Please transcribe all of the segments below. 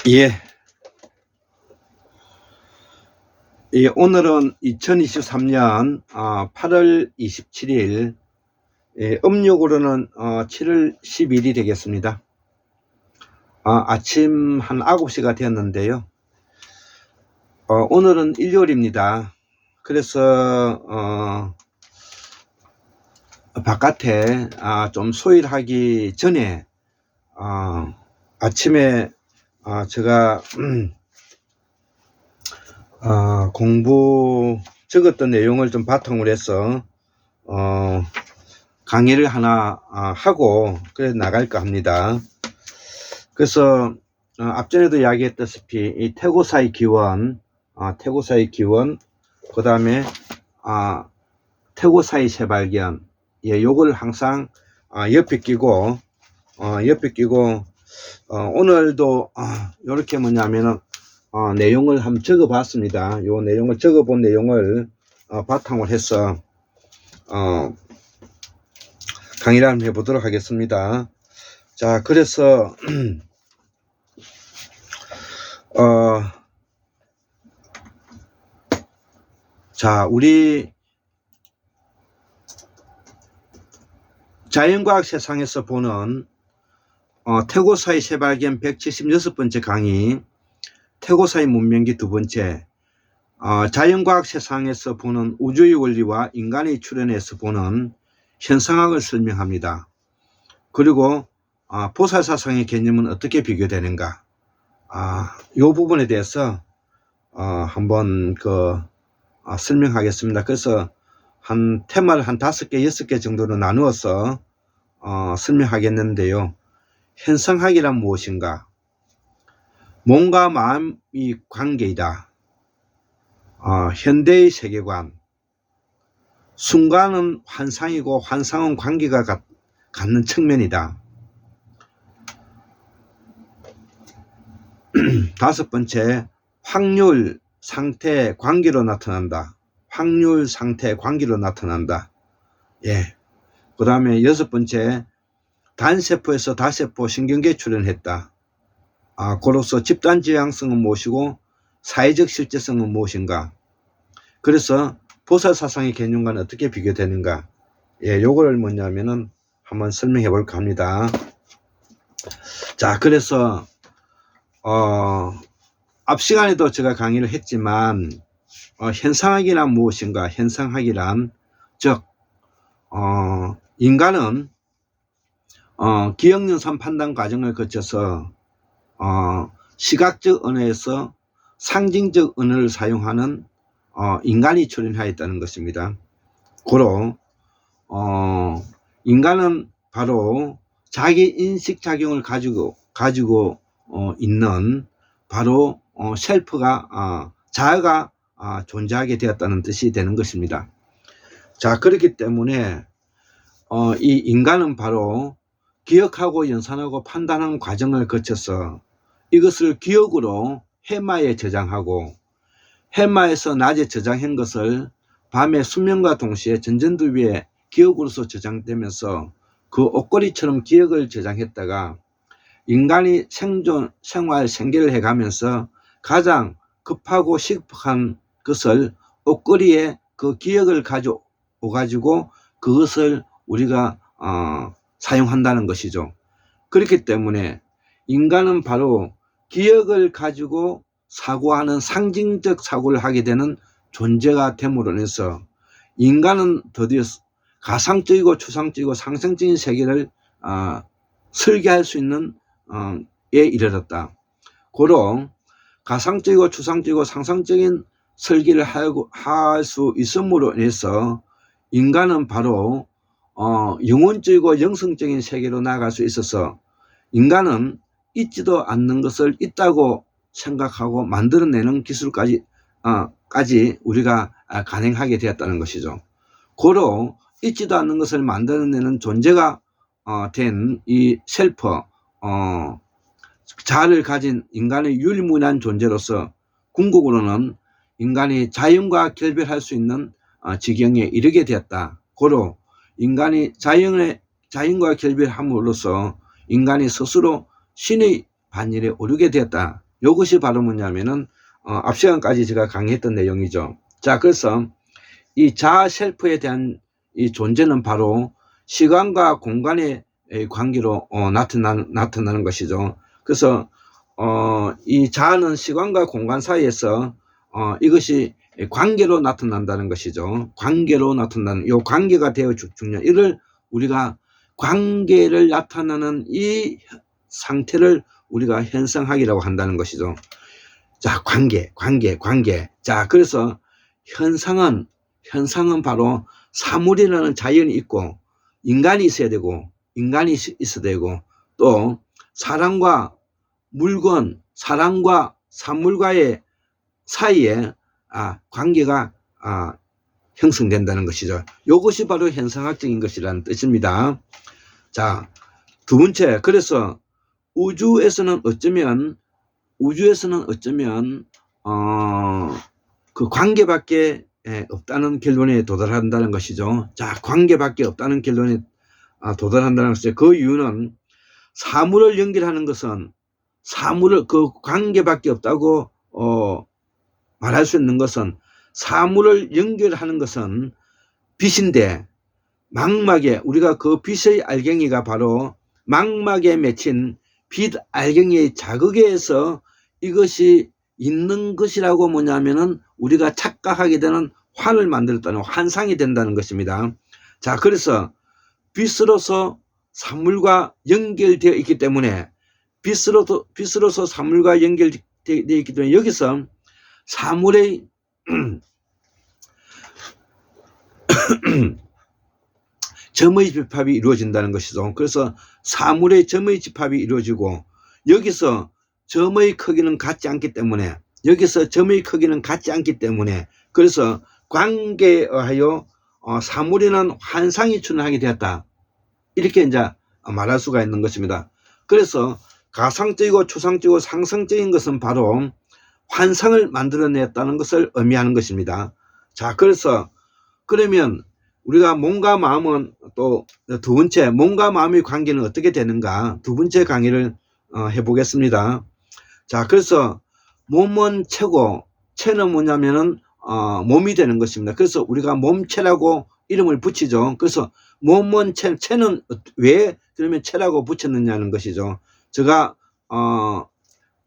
예. 예, 오늘은 2023년 8월 27일, 음력으로는 7월 10일이 되겠습니다. 아침 한 9시가 되었는데요. 오늘은 일요일입니다. 그래서 바깥에 좀 소일하기 전에 아침에 제가 공부 적었던 내용을 좀 바탕으로 해서 강의를 하나 하고 그래서 나갈까 합니다. 그래서 앞전에도 이야기했다시피 이 태고사의 기원, 그 다음에 태고사의 재발견, 요걸 항상 옆에 끼고 오늘도 이렇게 뭐냐면은 내용을 한번 적어 봤습니다. 요 내용을 적어 본 내용을 바탕으로 해서 강의를 한번 해보도록 하겠습니다. 자, 그래서 자, 우리 자연과학 세상에서 보는 태고사의 재발견 176번째 강의, 태고사의 문명기 두 번째, 자연과학 세상에서 보는 우주의 원리와 인간의 출현에서 보는 현상학을 설명합니다. 그리고 보살사상의 개념은 어떻게 비교되는가, 이 부분에 대해서 한번 설명하겠습니다. 그래서 한 테마를 한 5개, 6개 정도로 나누어서 설명하겠는데요. 현상학이란 무엇인가? 몸과 마음이 관계이다. 현대의 세계관. 순간은 환상이고 환상은 관계가 갖는 측면이다. 5번째, 확률, 상태, 관계로 나타난다. 확률, 상태, 관계로 나타난다. 예. 그 다음에 6번째, 단세포에서 다세포 신경계 출현했다. 그로서 집단 지향성은 무엇이고 사회적 실제성은 무엇인가? 그래서 보살사상의 개념과는 어떻게 비교되는가? 예, 요거를 뭐냐면은 한번 설명해 볼까 합니다. 자, 그래서 앞 시간에도 제가 강의를 했지만 현상학이란 무엇인가? 현상학이란 즉 인간은 기억연산 판단 과정을 거쳐서 시각적 언어에서 상징적 언어를 사용하는 인간이 출현하였다는 것입니다. 고로 인간은 바로 자기 인식 작용을 가지고 있는 바로 셀프가 자아가 존재하게 되었다는 뜻이 되는 것입니다. 자, 그렇기 때문에 이 인간은 바로 기억하고 연산하고 판단하는 과정을 거쳐서 이것을 기억으로 해마에 저장하고 해마에서 낮에 저장한 것을 밤에 수면과 동시에 전전두 위에 기억으로서 저장되면서 그 옷걸이처럼 기억을 저장했다가 인간이 생활, 생계를 해가면서 가장 급하고 시급한 것을 옷걸이에 그 기억을 가지고 그것을 우리가 사용한다는 것이죠. 그렇기 때문에 인간은 바로 기억을 가지고 사고하는 상징적 사고를 하게 되는 존재가 됨으로 인해서 인간은 드디어 가상적이고 추상적이고 상상적인 세계를 설계할 수 있는 에 이르렀다. 고로 가상적이고 추상적이고 상상적인 설계를 할 수 있음으로 인해서 인간은 바로 영혼적이고 영성적인 세계로 나아갈 수 있어서 인간은 있지도 않는 것을 있다고 생각하고 만들어내는 기술까지 우리가 가능하게 되었다는 것이죠. 고로 있지도 않는 것을 만들어내는 존재가 된 이 셀프, 자아를 가진 인간의 유일무이한 존재로서 궁극으로는 인간이 자연과 결별할 수 있는 지경에 이르게 되었다. 고로 인간이 자연과 결별함으로써 인간이 스스로 신의 반열에 오르게 되었다. 이것이 바로 뭐냐면은 앞 시간까지 제가 강의했던 내용이죠. 자, 그래서 이 자아 셀프에 대한 이 존재는 바로 시간과 공간의 관계로 나타나는 것이죠. 그래서 이 자아는 시간과 공간 사이에서 이것이 관계로 나타난다는 것이죠. 관계로 나타나는 이 관계가 되어 중요한 이를 우리가 관계를 나타나는 이 상태를 우리가 현상학이라고 한다는 것이죠. 자, 관계. 자, 그래서 현상은 바로 사물이라는 자연이 있고 인간이 있어야 되고 또 사람과 물건, 사람과 사물과의 사이에 관계가 형성된다는 것이죠. 이것이 바로 현상학적인 것이라는 뜻입니다. 자, 두 번째, 그래서 우주에서는 어쩌면 그 관계밖에 없다는 결론에 도달한다는 것이죠. 자, 관계밖에 없다는 결론에 도달한다는 것이죠. 그 이유는 사물을 연결하는 것은 그 관계밖에 없다고 말할 수 있는 것은 사물을 연결하는 것은 빛인데 망막에 우리가 그 빛의 알갱이가 바로 망막에 맺힌 빛 알갱이의 자극에 의해서 이것이 있는 것이라고 뭐냐면은 우리가 착각하게 되는 환을 만들었다는 환상이 된다는 것입니다. 자, 그래서 빛으로서 사물과 연결되어 있기 때문에 빛으로서 사물과 연결되어 있기 때문에 여기서 사물의 점의 집합이 이루어진다는 것이죠. 그래서 사물의 점의 집합이 이루어지고 여기서 점의 크기는 같지 않기 때문에 그래서 관계에 의하여 사물에는 환상이 출현하게 되었다. 이렇게 이제 말할 수가 있는 것입니다. 그래서 가상적이고 추상적이고 상상적인 것은 바로 환상을 만들어냈다는 것을 의미하는 것입니다. 자, 그래서 그러면 우리가 몸과 마음은 또 두 번째 몸과 마음의 관계는 어떻게 되는가 두 번째 강의를 해보겠습니다. 자, 그래서 몸은 체고 체는 뭐냐면은 몸이 되는 것입니다. 그래서 우리가 몸체라고 이름을 붙이죠. 그래서 몸은 체는 왜 그러면 체라고 붙였느냐는 것이죠. 제가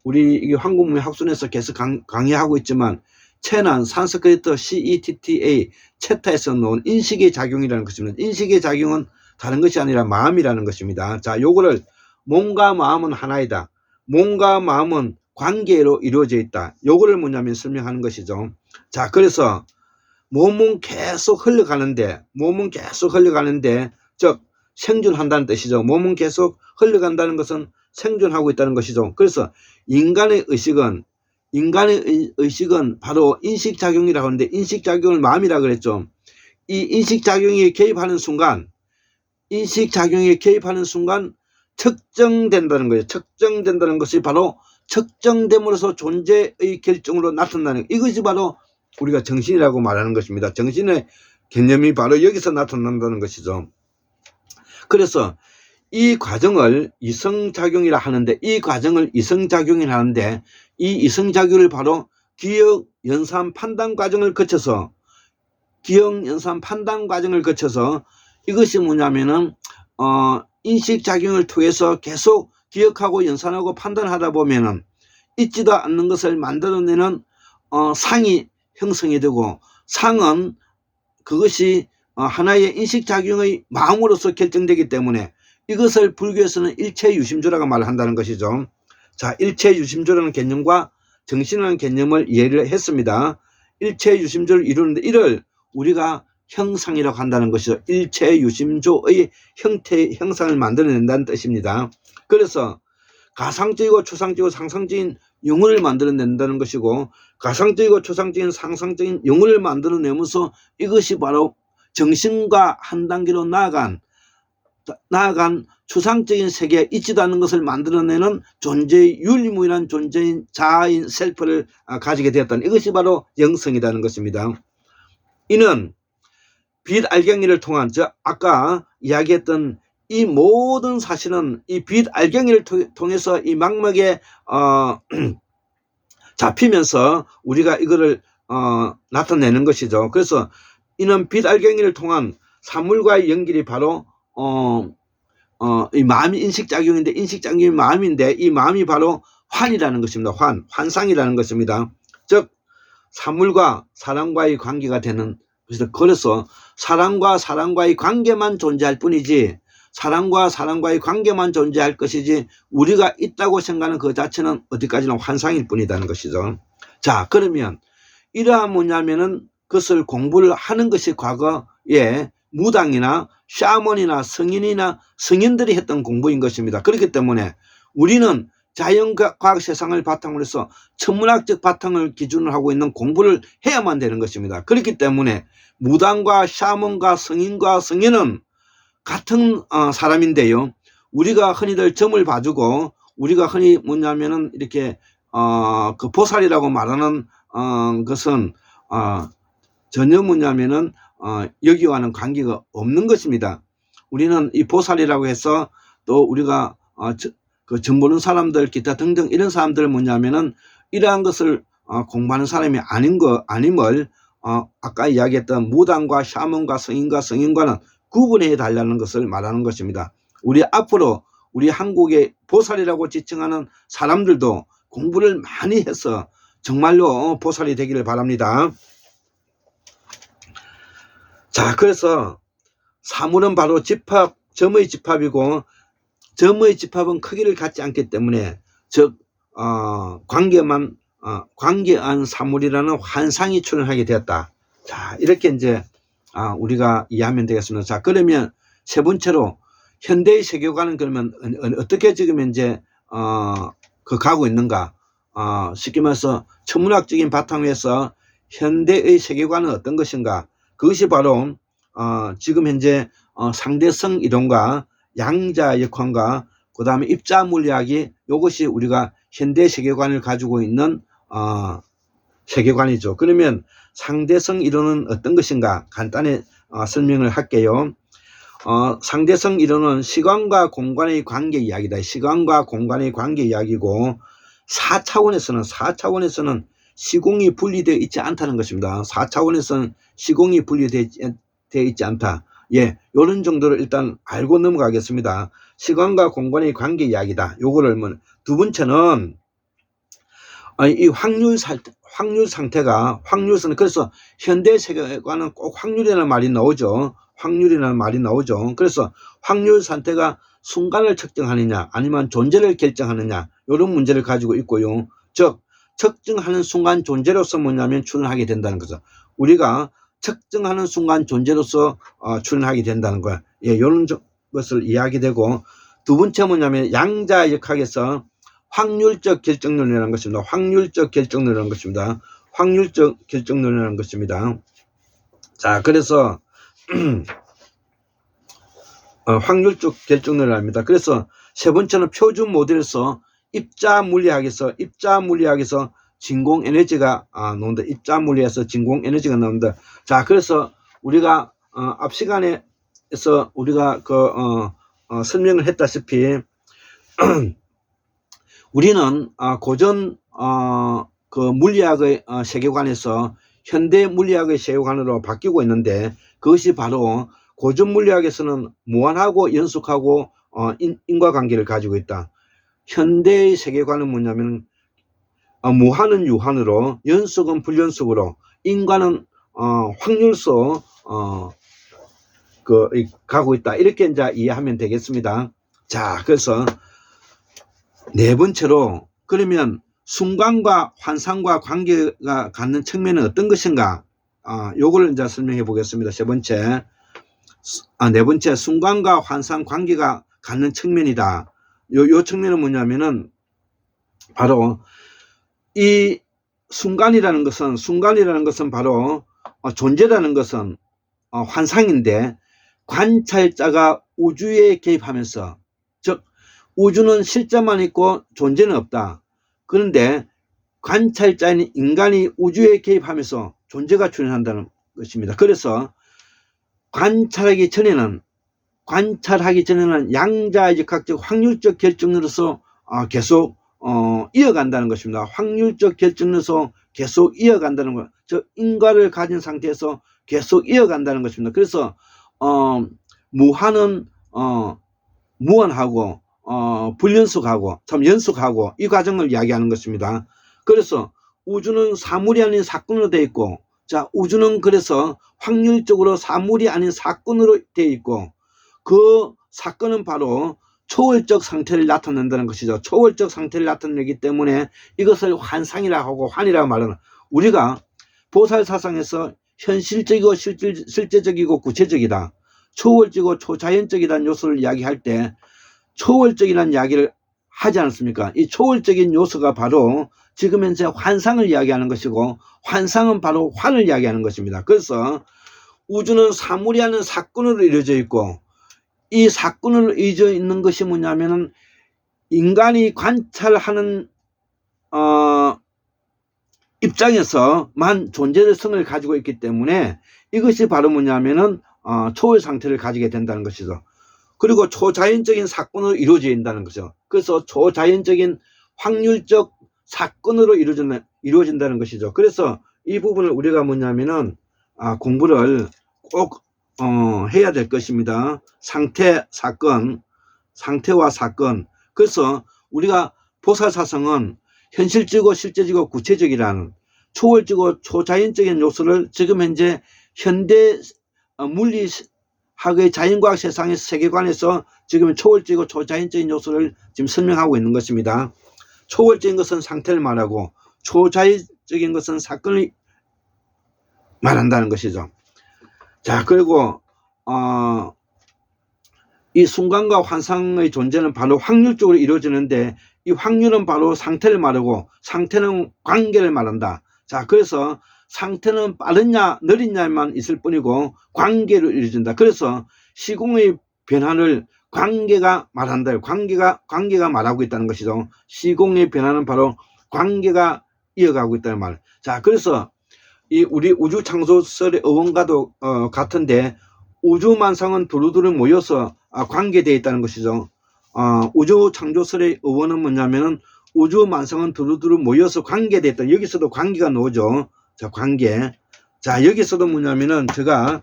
우리 한국문학순에서 계속 강의하고 있지만 체는 산스크리트 CETTA 체타에서 나온 인식의 작용이라는 것입니다. 인식의 작용은 다른 것이 아니라 마음이라는 것입니다. 자, 요거를 몸과 마음은 하나이다. 몸과 마음은 관계로 이루어져 있다. 요거를 뭐냐면 설명하는 것이죠. 자, 그래서 몸은 계속 흘러가는데 즉 생존한다는 뜻이죠. 몸은 계속 흘러간다는 것은 생존하고 있다는 것이죠. 그래서 인간의 의식은 바로 인식작용이라고 하는데 인식작용을 마음이라고 그랬죠. 이 인식작용에 개입하는 순간 측정된다는 거예요. 측정된다는 것이 바로 측정됨으로써 존재의 결정으로 나타나는 이것이 바로 우리가 정신이라고 말하는 것입니다. 정신의 개념이 바로 여기서 나타난다는 것이죠. 그래서 이 과정을 이성작용이라 하는데 이 이성작용을 바로 기억, 연산, 판단 과정을 거쳐서 이것이 뭐냐면은 인식작용을 통해서 계속 기억하고 연산하고 판단하다 보면은 있지도 않는 것을 만들어내는 상이 형성이 되고 상은 그것이 하나의 인식작용의 마음으로서 결정되기 때문에 이것을 불교에서는 일체유심조라고 말한다는 것이죠. 자, 일체유심조라는 개념과 정신이라는 개념을 이해를 했습니다. 일체유심조를 이루는데 이를 우리가 형상이라고 한다는 것이죠. 일체유심조의 형상을 만들어낸다는 뜻입니다. 그래서 가상적이고 추상적이고 상상적인 영혼을 만들어낸다는 것이고 가상적이고 추상적인 상상적인 영혼을 만들어내면서 이것이 바로 정신과 한 단계로 나아간 추상적인 세계에 있지도 않는 것을 만들어내는 존재의 유일무이한 존재인 자아인 셀프를 가지게 되었다는 이것이 바로 영성이라는 것입니다. 이는 빛 알갱이를 통한 아까 이야기했던 이 모든 사실은 이 빛 알갱이를 통해서 이 망막에 잡히면서 우리가 이거를 나타내는 것이죠. 그래서 이는 빛알갱이를 통한 사물과의 연결이 바로 이 마음이 인식작용인데, 인식작용이 마음인데, 이 마음이 바로 환이라는 것입니다. 환상이라는 것입니다. 즉 사물과 사람과의 관계가 되는 것이다. 그래서 사람과의 관계만 존재할 뿐이지, 사람과 사람과의 관계만 존재할 것이지, 우리가 있다고 생각하는 그 자체는 어디까지나 환상일 뿐이라는 것이죠. 자, 그러면 이러한 뭐냐면은 그것을 공부를 하는 것이 과거에 무당이나 샤먼이나 성인들이 했던 공부인 것입니다. 그렇기 때문에 우리는 자연과학 세상을 바탕으로 해서 천문학적 바탕을 기준으로 하고 있는 공부를 해야만 되는 것입니다. 그렇기 때문에 무당과 샤먼과 성인과 성인은 같은 사람인데요. 우리가 흔히들 점을 봐주고, 우리가 흔히 뭐냐면은 이렇게 그 보살이라고 말하는 것은 전혀 뭐냐면은 여기와는 관계가 없는 것입니다. 우리는 이 보살이라고 해서 또 우리가 그 점 보는 사람들, 기타 등등 이런 사람들 뭐냐면은 이러한 것을 공부하는 사람이 아님을 아까 이야기했던 무당과 샤먼과 성인과는 구분해 달라는 것을 말하는 것입니다. 우리 앞으로 우리 한국의 보살이라고 지칭하는 사람들도 공부를 많이 해서 정말로 보살이 되기를 바랍니다. 자, 그래서 사물은 바로 점의 집합이고, 점의 집합은 크기를 갖지 않기 때문에, 즉 관계한 사물이라는 환상이 출현하게 되었다. 자, 이렇게 이제 우리가 이해하면 되겠습니다. 자, 그러면 세 번째로 현대의 세계관은 그러면 어떻게 지금 이제 가고 있는가? 쉽게 말해서 천문학적인 바탕 위에서 현대의 세계관은 어떤 것인가? 그것이 바로 지금 현재 상대성 이론과 양자역학과 그 다음에 입자물리학이, 이것이 우리가 현대 세계관을 가지고 있는 세계관이죠. 그러면 상대성 이론은 어떤 것인가? 간단히 설명을 할게요. 상대성 이론은 시간과 공간의 관계 이야기다. 시간과 공간의 관계 이야기고, 4차원에서는 시공이 분리되어 있지 않다는 것입니다. 4차원에서는 시공이 분리되어 있지 않다. 예, 이런 정도를 일단 알고 넘어가겠습니다. 시간과 공간의 관계 이야기다. 요거를 두 번째는 이 확률 상태가, 그래서 현대 세계관은 꼭 확률이라는 말이 나오죠. 그래서 확률 상태가 순간을 측정하느냐 아니면 존재를 결정하느냐, 이런 문제를 가지고 있고요. 즉 측정하는 순간 존재로서 뭐냐면 출현하게 된다는 거죠. 우리가 측정하는 순간 존재로서 출현하게 된다는 거야. 예, 이런 것을 이야기되고, 두 번째 뭐냐면 양자역학에서 확률적 결정론이라는 것입니다. 자, 그래서 확률적 결정론을 합니다. 그래서 세 번째는 표준 모델에서 입자 물리학에서 진공 에너지가 나온다. 입자 물리에서 진공 에너지가 나온다. 자, 그래서 우리가 앞 시간에서 우리가 설명을 했다시피 우리는 고전 물리학의 세계관에서 현대 물리학의 세계관으로 바뀌고 있는데, 그것이 바로 고전 물리학에서는 무한하고 연속하고 인과관계를 가지고 있다. 현대의 세계관은 뭐냐면 무한은 유한으로, 연속은 불연속으로, 인과는 확률소 가고 있다. 이렇게 이제 이해하면 되겠습니다. 자, 그래서 네 번째로, 그러면 순간과 환상과 관계가 갖는 측면은 어떤 것인가? 요거를 이제 설명해 보겠습니다. 네 번째, 순간과 환상 관계가 갖는 측면이다. 요 측면은 뭐냐면은 바로 이 순간이라는 것은 바로 존재라는 것은 환상인데, 관찰자가 우주에 개입하면서, 즉 우주는 실제만 있고 존재는 없다. 그런데 관찰자인 인간이 우주에 개입하면서 존재가 출현한다는 것입니다. 그래서 관찰하기 전에는 양자역학적 확률적 결정으로서 계속 이어간다는 것입니다. 확률적 결정 요소 계속 이어간다는 것. 저 인과를 가진 상태에서 계속 이어간다는 것입니다. 그래서 무한은 무한하고 불연속하고 참 연속하고 이 과정을 이야기하는 것입니다. 그래서 우주는 사물이 아닌 사건으로 되어 있고, 자, 우주는 그래서 확률적으로 사물이 아닌 사건으로 되어 있고, 그 사건은 바로 초월적 상태를 나타낸다는 것이죠. 초월적 상태를 나타내기 때문에 이것을 환상이라고 하고 환이라고 말하는, 우리가 보살사상에서 현실적이고 실제적이고 구체적이다, 초월적이고 초자연적이라는 요소를 이야기할 때 초월적이라는 이야기를 하지 않습니까? 이 초월적인 요소가 바로 지금 현재 환상을 이야기하는 것이고, 환상은 바로 환을 이야기하는 것입니다. 그래서 우주는 사물이 아닌 사건으로 이루어져 있고, 이 사건으로 이루어져 있는 것이 뭐냐면은 인간이 관찰하는 입장에서만 존재성을 가지고 있기 때문에 이것이 바로 뭐냐면은 초월 상태를 가지게 된다는 것이죠. 그리고 초자연적인 사건으로 이루어진다는 거죠. 그래서 초자연적인 확률적 사건으로 이루어진다는 것이죠. 그래서 이 부분을 우리가 뭐냐면은 공부를 꼭 해야 될 것입니다. 상태, 사건, 상태와 사건. 그래서 우리가 보살사성은 현실적이고 실제적이고 구체적이라는 초월적이고 초자연적인 요소를 지금 현재 현대 물리학의 자연과학 세상의 세계관에서 지금 초월적이고 초자연적인 요소를 지금 설명하고 있는 것입니다. 초월적인 것은 상태를 말하고 초자연적인 것은 사건을 말한다는 것이죠. 자, 그리고 이 순간과 환상의 존재는 바로 확률적으로 이루어지는데, 이 확률은 바로 상태를 말하고 상태는 관계를 말한다. 자, 그래서 상태는 빠르냐 느리냐만 있을 뿐이고 관계로 이루어진다. 그래서 시공의 변화를 관계가 말한다. 관계가 말하고 있다는 것이죠. 시공의 변화는 바로 관계가 이어가고 있다는 말. 자, 그래서 이 우리 우주 창조설의 어원과도 같은데, 우주만상은 두루두루 모여서 관계되어 있다는 것이죠. 우주 창조설의 어원은 뭐냐면은 우주만상은 두루두루 모여서 관계되어 있다. 여기서도 관계가 나오죠. 자, 관계. 자, 여기서도 뭐냐면은 제가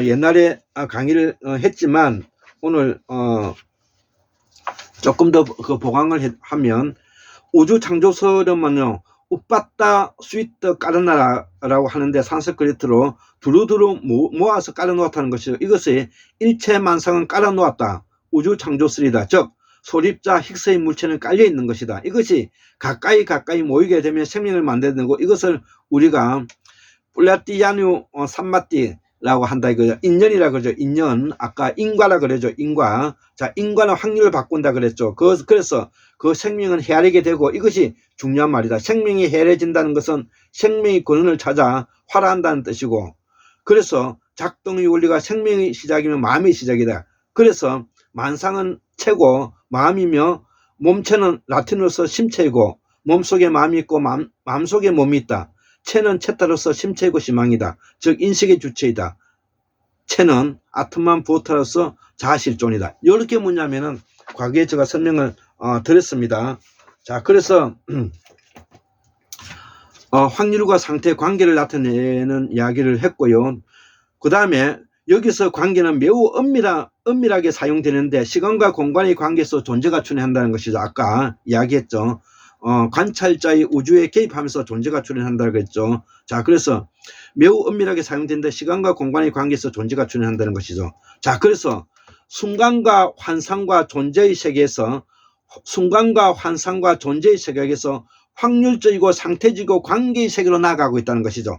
옛날에 강의를 했지만 오늘 조금 더 그 보강을 하면, 우주 창조설은요, 우빠따 스위트 까르나라고 하는데 산스크리트로 두루두루 모아서 깔아놓았다는 것이죠. 이것이 일체만상은 깔아놓았다, 우주 창조설이다. 즉 소립자 힉스의 물체는 깔려 있는 것이다. 이것이 가까이 모이게 되면 생명을 만드는 거고, 이것을 우리가 플라티아누 산마띠라고 한다 이거죠. 인연이라 그러죠. 인연. 아까 인과라 그러죠. 인과. 자, 인과는 확률을 바꾼다 그랬죠. 그래서 그 생명은 헤아리게 되고, 이것이 중요한 말이다. 생명이 헤아려진다는 것은 생명의 근원을 찾아 활화한다는 뜻이고, 그래서 작동의 원리가 생명의 시작이면 마음의 시작이다. 그래서 만상은 체고 마음이며, 몸체는 라틴어로서 심체이고, 몸속에 마음이 있고 마음속에 몸이 있다. 체는 체타로서 심체이고 시망이다. 즉 인식의 주체이다. 체는 아트만 부어타로서 자아실존이다. 이렇게 뭐냐면은 과거에 제가 설명을 드렸습니다. 자, 그래서 확률과 상태의 관계를 나타내는 이야기를 했고요. 그 다음에 여기서 관계는 매우 엄밀하게 사용되는데, 시간과 공간의 관계에서 존재가 출현한다는 것이죠. 아까 이야기했죠. 관찰자의 우주에 개입하면서 존재가 출현한다고 했죠. 자, 그래서 매우 엄밀하게 사용되는데 시간과 공간의 관계에서 존재가 출현한다는 것이죠. 자, 그래서 순간과 환상과 존재의 세계에서, 순간과 환상과 존재의 세계에서 확률적이고 상태적이고 관계의 세계로 나아가고 있다는 것이죠.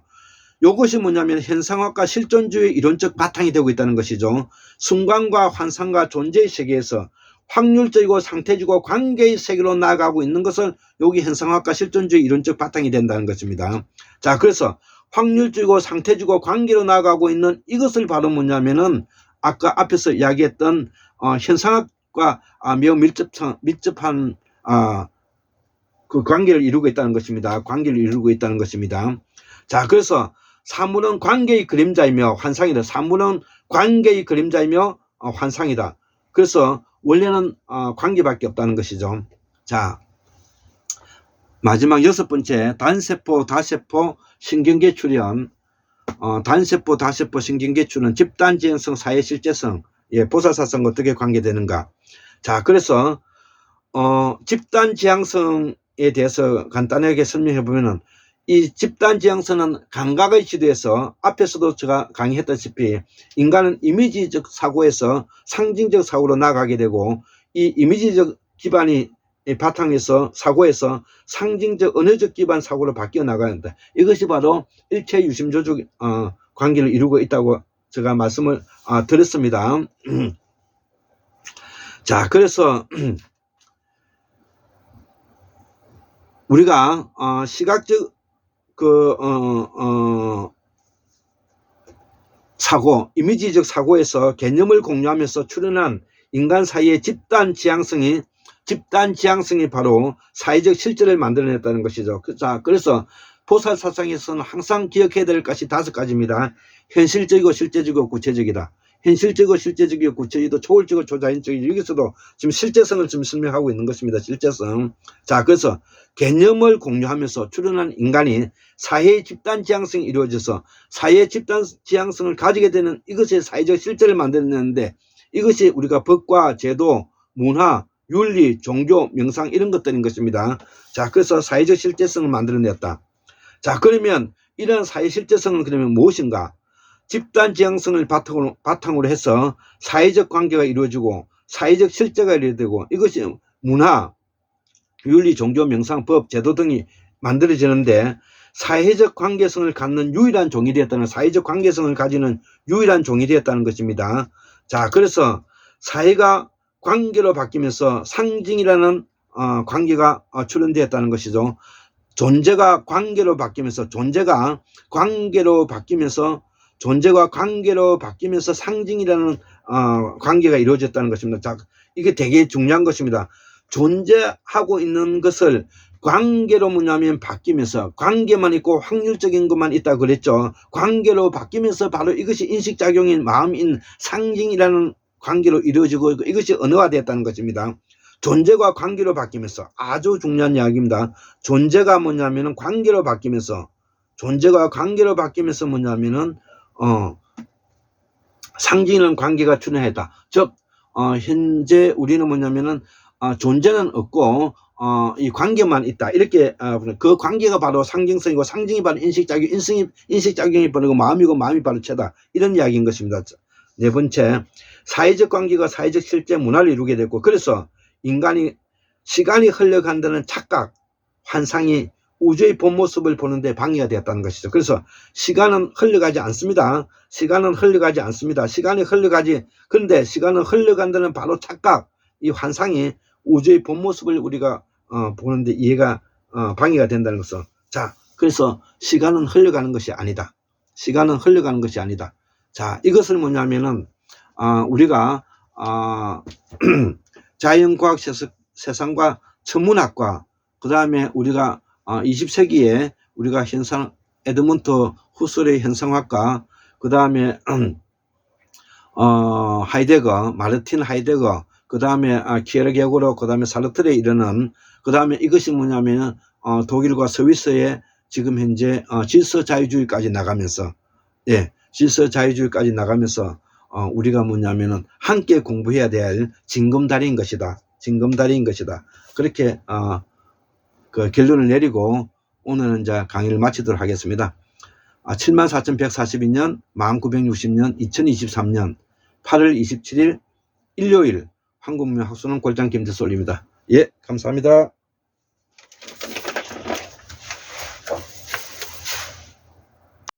이것이 뭐냐면 현상학과 실존주의 이론적 바탕이 되고 있다는 것이죠. 순간과 환상과 존재의 세계에서 확률적이고 상태적이고 관계의 세계로 나아가고 있는 것을 여기 현상학과 실존주의 이론적 바탕이 된다는 것입니다. 자, 그래서 확률적이고 상태적이고 관계로 나아가고 있는 이것을 바로 뭐냐면은 아까 앞에서 이야기했던 현상학과 매우 밀접한 그 관계를 이루고 있다는 것입니다. 관계를 이루고 있다는 것입니다. 자, 그래서 사물은 관계의 그림자이며 환상이다. 사물은 관계의 그림자이며 환상이다. 그래서 원래는 관계밖에 없다는 것이죠. 자, 마지막 6번째, 단세포, 다세포, 신경계출현. 단세포, 다세포, 신경계출은 집단지향성, 사회실제성, 예, 보살사성과 어떻게 관계되는가. 자, 그래서 집단지향성에 대해서 간단하게 설명해 보면은, 이 집단지향성은 감각의 시대에서 앞에서도 제가 강의했다시피 인간은 이미지적 사고에서 상징적 사고로 나가게 되고, 이 이미지적 기반이 바탕에서 사고에서 상징적 언어적 기반 사고로 바뀌어 나가는데, 이것이 바로 일체 유심조적 관계를 이루고 있다고 제가 말씀을 드렸습니다. 자, 그래서 우리가 시각적 사고, 이미지적 사고에서 개념을 공유하면서 출현한 인간 사이의 집단지향성이 바로 사회적 실제를 만들어냈다는 것이죠. 자, 그래서 보살사상에서는 항상 기억해야 될 것이 5가지입니다. 현실적이고 실제적이고 구체적이다. 현실적이고 실제적이고 구체적이고 초월적이고 초자연적이고, 여기서도 지금 실제성을 좀 설명하고 있는 것입니다. 실제성. 자, 그래서 개념을 공유하면서 출현한 인간이 사회의 집단지향성이 이루어져서 사회의 집단지향성을 가지게 되는, 이것이 사회적 실제를 만들어내는데, 이것이 우리가 법과 제도, 문화, 윤리, 종교, 명상 이런 것들인 것입니다. 자, 그래서 사회적 실제성을 만들어냈다. 자, 그러면 이런 사회 실제성은 그러면 무엇인가? 집단지향성을 바탕으로 해서 사회적 관계가 이루어지고 사회적 실제가 이루어지고, 이것이 문화, 윤리, 종교, 명상, 법, 제도 등이 만들어지는데, 사회적 관계성을 갖는 유일한 종이 되었다는, 사회적 관계성을 가지는 유일한 종이 되었다는 것입니다. 자, 그래서 사회가 관계로 바뀌면서 상징이라는 관계가 출현되었다는 것이죠. 존재가 관계로 바뀌면서 상징이라는 관계가 이루어졌다는 것입니다. 자, 이게 되게 중요한 것입니다. 존재하고 있는 것을 관계로 뭐냐면 바뀌면서, 관계만 있고 확률적인 것만 있다 그랬죠. 관계로 바뀌면서 바로 이것이 인식작용인 마음인 상징이라는 관계로 이루어지고, 이것이 언어화되었다는 것입니다. 존재가 관계로 바뀌면서, 아주 중요한 이야기입니다. 존재가 뭐냐면은 관계로 바뀌면서, 뭐냐면은 상징이라는 관계가 출현했다. 즉 현재 우리는 뭐냐면은 존재는 없고 이 관계만 있다. 이렇게 그 관계가 바로 상징성이고, 상징이 바로 인식작용이 바로 마음이고, 마음이 바로 체다. 이런 이야기인 것입니다. 4번째, 사회적 관계가 사회적 실제 문화를 이루게 됐고, 그래서 인간이 시간이 흘러간다는 착각, 환상이 우주의 본 모습을 보는데 방해가 되었다는 것이죠. 그래서 시간은 흘러가지 않습니다. 그런데 시간은 흘러간다는 바로 착각, 이 환상이 우주의 본 모습을 우리가 보는데 이해가 방해가 된다는 것은, 자, 그래서 시간은 흘러가는 것이 아니다. 자, 이것을 뭐냐면은 우리가 자연과학 세상과 천문학과, 그 다음에 우리가 20세기에 우리가 에드먼트 후설의 현상학과, 그 다음에 마르틴 하이데거, 그 다음에 키에르게고르, 그 다음에 사르트르에 이르는, 그 다음에 이것이 뭐냐면 독일과 스위스의 지금 현재 질서자유주의까지 나가면서, 우리가 뭐냐면은 함께 공부해야 될 징검다리인 것이다. 그렇게 그 결론을 내리고 오늘은 이제 강의를 마치도록 하겠습니다. 74,142년, 1960년, 2023년 8월 27일 일요일, 한국문학수는 골장 김태수 올립니다. 예, 감사합니다.